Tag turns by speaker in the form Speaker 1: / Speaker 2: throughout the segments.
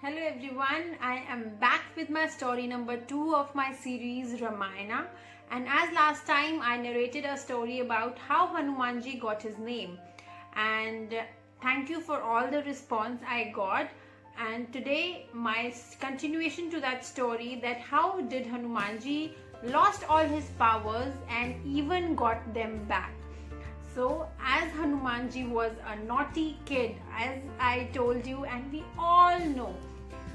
Speaker 1: Hello everyone, I am back with my story number 2 of my series Ramayana, and as last time I narrated a story about how Hanumanji got his name, and thank you for all the response I got. And today my continuation to that story, that how did Hanumanji lost all his powers and even got them back. So as Hanumanji was a naughty kid, as I told you, and we all know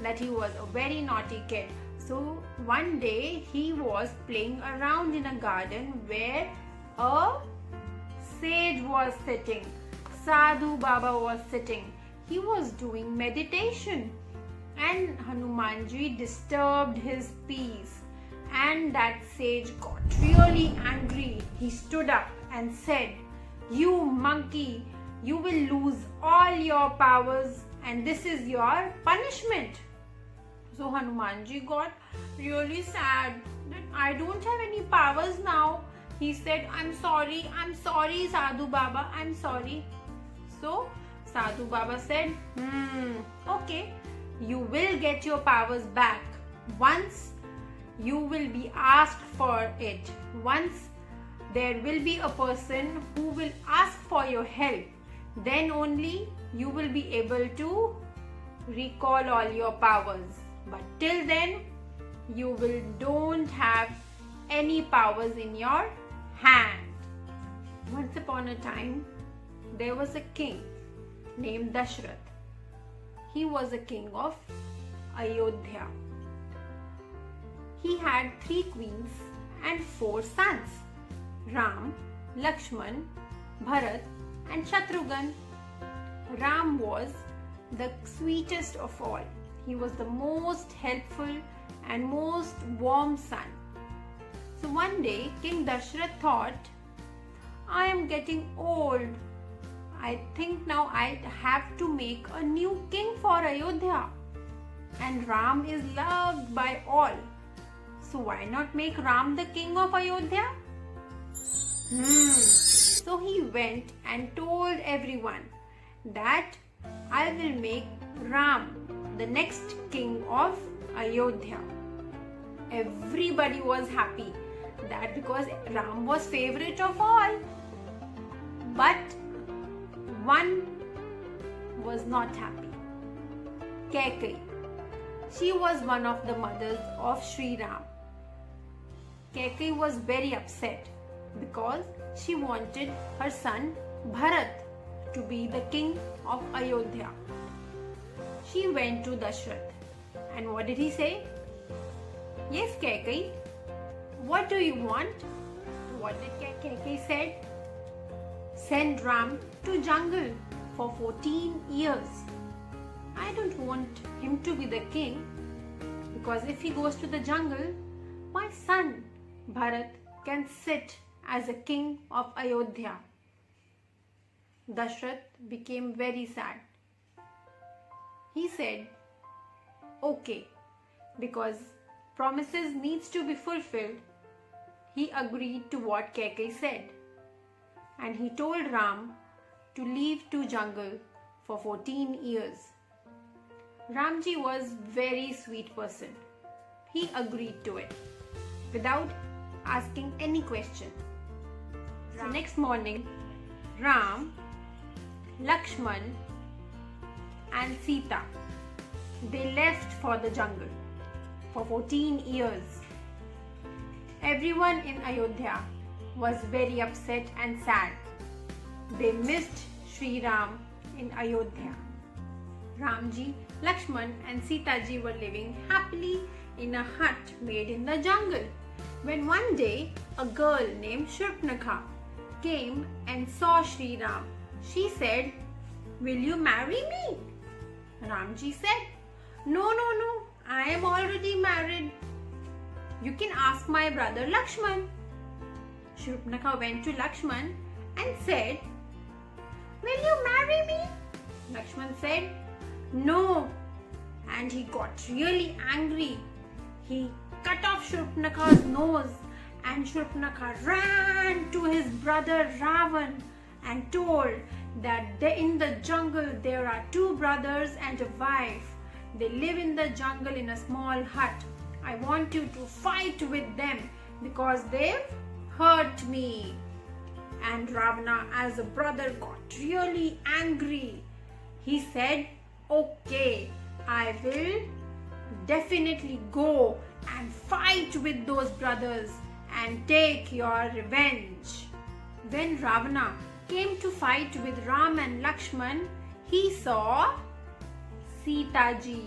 Speaker 1: that he was a very naughty kid. So one day he was playing around in a garden where a sage was sitting. Sadhu Baba was sitting. He was doing meditation, and Hanumanji disturbed his peace, and that sage got really angry. He stood up and said, "You monkey, you will lose all your powers, and this is your punishment." So Hanumanji got really sad that I don't have any powers now. He said, I'm sorry, Sadhu Baba, I'm sorry." So Sadhu Baba said, okay, you will get your powers back once you will be asked for it. Once there will be a person who will ask for your help, then only you will be able to recall all your powers. But till then, you don't have any powers in your hand. Once upon a time, there was a king named Dashrath. He was a king of Ayodhya. He had 3 queens and 4 sons: Ram, Lakshman, Bharat and Shatrughan. Ram was the sweetest of all. He was the most helpful and most warm son. So one day King Dashrath thought, I am getting old. I think now I have to make a new king for Ayodhya. And Ram is loved by all. So why not make Ram the king of Ayodhya? So he went and told everyone that I will make Ram the next king of Ayodhya. Everybody was happy, that because Ram was favorite of all. But one was not happy. Kaikeyi. She was one of the mothers of Sri Ram. Kaikeyi was very upset because she wanted her son Bharat to be the king of Ayodhya. She went to Dashrath, and what did he say? Yes, Kaikeyi, what do you want? What did Kaikeyi said? Send Ram to jungle for 14 years. I don't want him to be the king, because if he goes to the jungle, my son Bharat can sit as a king of Ayodhya. Dashrath became very sad. He said, okay, because promises needs to be fulfilled. He agreed to what Kaikeyi said, and he told Ram to leave to jungle for 14 years. Ramji was very sweet person. He agreed to it without asking any question. So next morning, Ram, Lakshman and Sita, they left for the jungle for 14 years. Everyone in Ayodhya was very upset and sad. They missed Sri Ram in Ayodhya. Ramji, Lakshman and Sita ji were living happily in a hut made in the jungle, when one day a girl named Shurpanakha came and saw Sri Ram. She said, "Will you marry me?" Ramji said, No, I am already married. You can ask my brother Lakshman." Shurpanakha went to Lakshman and said, "Will you marry me?" Lakshman said, "No." And he got really angry. He cut off Shurpanakha's nose, and Shurpanakha ran to his brother Ravan and told that in the jungle there are 2 brothers and a wife. They live in the jungle in a small hut. I want you to fight with them because they've hurt me." And Ravana, as a brother, got really angry. He said, "Okay, I will definitely go and fight with those brothers and take your revenge." When Ravana came to fight with Ram and Lakshman, he saw Sita ji.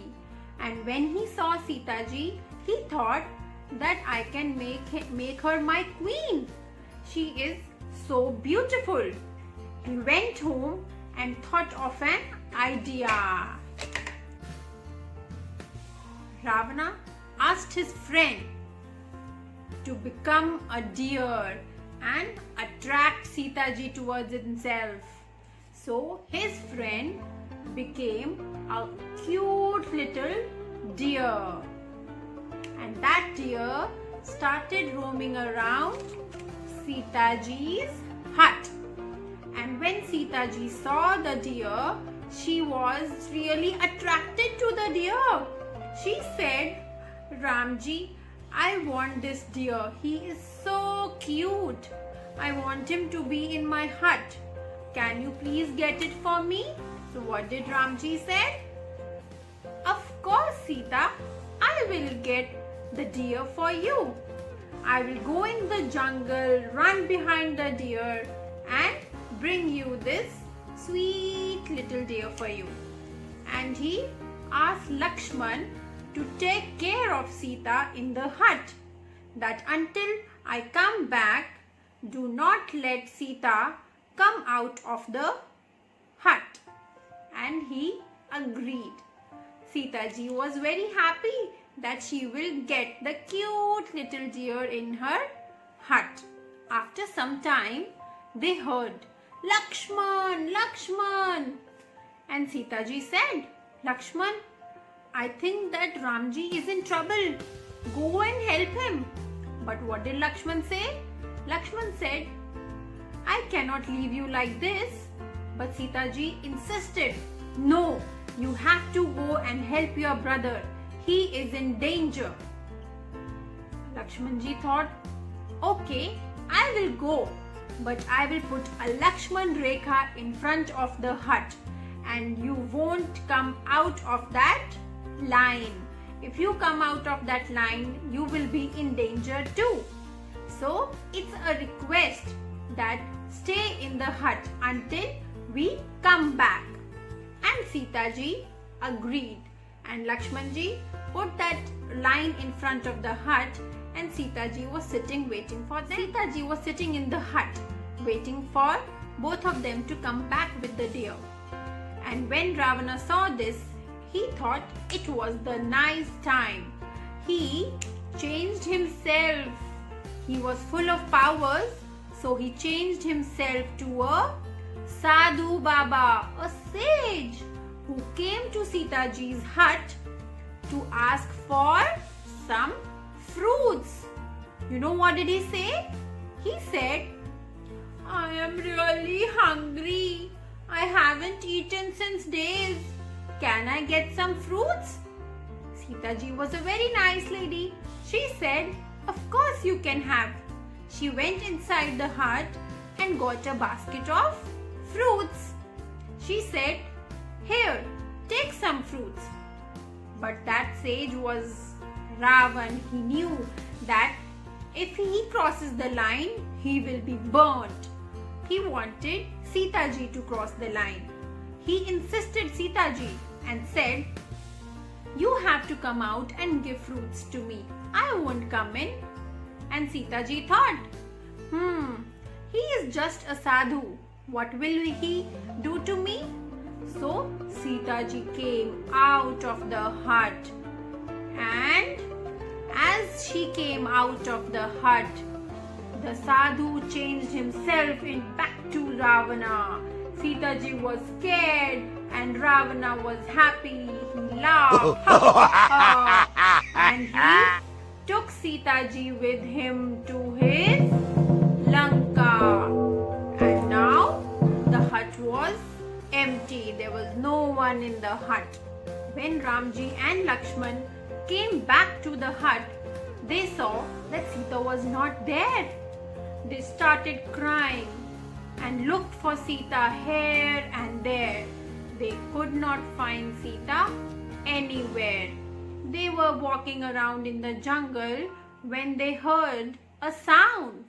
Speaker 1: And when he saw Sita ji, he thought that I can make her my queen. She is so beautiful. He went home and thought of an idea. Ravana asked his friend to become a deer and attract Sita ji towards himself. So his friend became a cute little deer. And that deer started roaming around Sita ji's hut. And when Sita ji saw the deer, she was really attracted to the deer. She said, "Ramji, I want this deer. He is so cute. I want him to be in my hut. Can you please get it for me?" So what did Ramji say? "Of course, Sita. I will get the deer for you. I will go in the jungle, run behind the deer and bring you this sweet little deer for you." And he asked Lakshman to take care of Sita in the hut, that until I come back, do not let Sita come out of the hut. And he agreed. Sita ji was very happy that she will get the cute little deer in her hut. After some time, they heard, "Lakshman, Lakshman." And Sita ji said, "Lakshman, I think that Ramji is in trouble. Go and help him." But what did Lakshman say? Lakshman said, "I cannot leave you like this." But Sita ji insisted, "No, you have to go and help your brother. He is in danger." Lakshman ji thought, "Okay, I will go, but I will put a Lakshman Rekha in front of the hut, and you won't come out of that line. If you come out of that line, you will be in danger too. So it's a request that stay in the hut until we come back." And Sita ji agreed, and Lakshman ji put that line in front of the hut, and Sita ji was sitting waiting for them. Sita ji was sitting in the hut waiting for both of them to come back with the deer. And when Ravana saw this, he thought it was the nice time. He changed himself. He was full of powers, so he changed himself to a Sadhu Baba, a sage, who came to Sita ji's hut to ask for some fruits. You know what did he say? He said, "I am really hungry. I haven't eaten since days. Can I get some fruits?" Sita ji was a very nice lady. She said, "Of course you can have." She went inside the hut and got a basket of fruits. She said, "Here, take some fruits." But that sage was Ravan. He knew that if he crosses the line, he will be burnt. He wanted Sita ji to cross the line. He insisted Sita ji and said, "You have to come out and give fruits to me. I won't come in." And Sita ji thought, he is just a sadhu. What will he do to me? So Sita ji came out of the hut, and as she came out of the hut, the sadhu changed himself back to Ravana. Sita ji was scared and Ravana was happy. He laughed and he took Sita ji with him to his Lanka. And now the hut was empty. There was no one in the hut. When Ramji and Lakshman came back to the hut, they saw that Sita was not there. They started crying and looked for Sita here and there. They could not find Sita anywhere. They were walking around in the jungle when they heard a sound.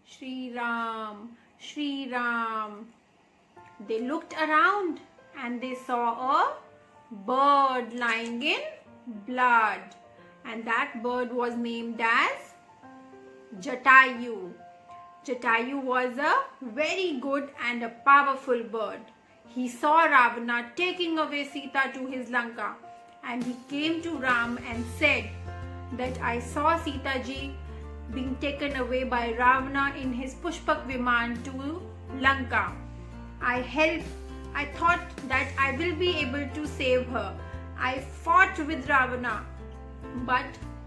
Speaker 1: Shri Ram, Shri Ram. They looked around and they saw a bird lying in blood, and that bird was named as Jatayu. Jatayu was a very good and a powerful bird. He saw Ravana taking away Sita to his Lanka, and he came to Ram and said that I saw Sita ji being taken away by Ravana in his Pushpak Viman to Lanka. I thought that I will be able to save her. I fought with Ravana, but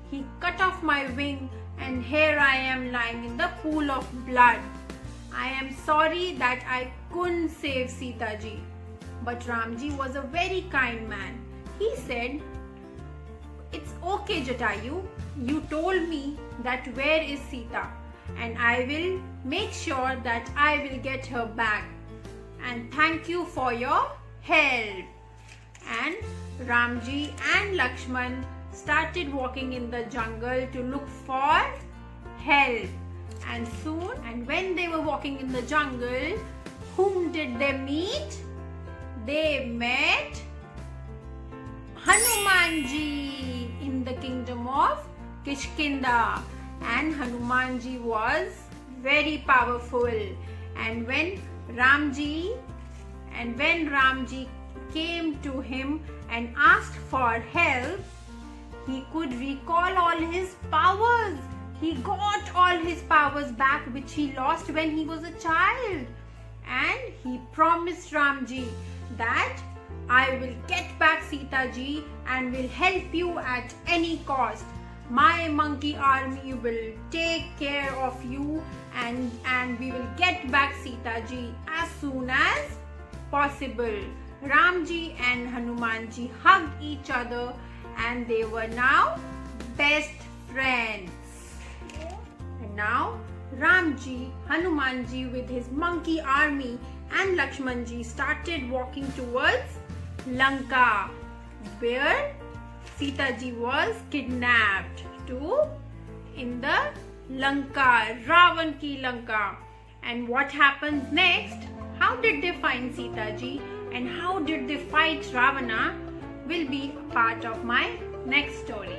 Speaker 1: he cut off my wing, and here I am lying in the pool of blood. I am sorry that I couldn't save Sita ji. But Ramji was a very kind man. He said, it's okay Jatayu, you told me that where is Sita, and I will make sure that I will get her back. And thank you for your help. And Ramji and Lakshman started walking in the jungle to look for help. And when they were walking in the jungle, whom did they meet? They met Hanumanji in the kingdom of Kishkinda. And Hanumanji was very powerful. And when Ramji came to him and asked for help, he could recall all his powers. He got all his powers back which he lost when he was a child. And he promised Ramji that I will get back Sita ji and will help you at any cost. My monkey army will take care of you and we will get back Sita ji as soon as possible. Ramji and Hanumanji hugged each other and they were now best friends. And now Ramji, Hanumanji with his monkey army and Lakshmanji started walking towards Lanka, where Sita ji was kidnapped in the Lanka, Ravan ki Lanka. And what happens next? How did they find Sita ji and how did they fight Ravana will be a part of my next story.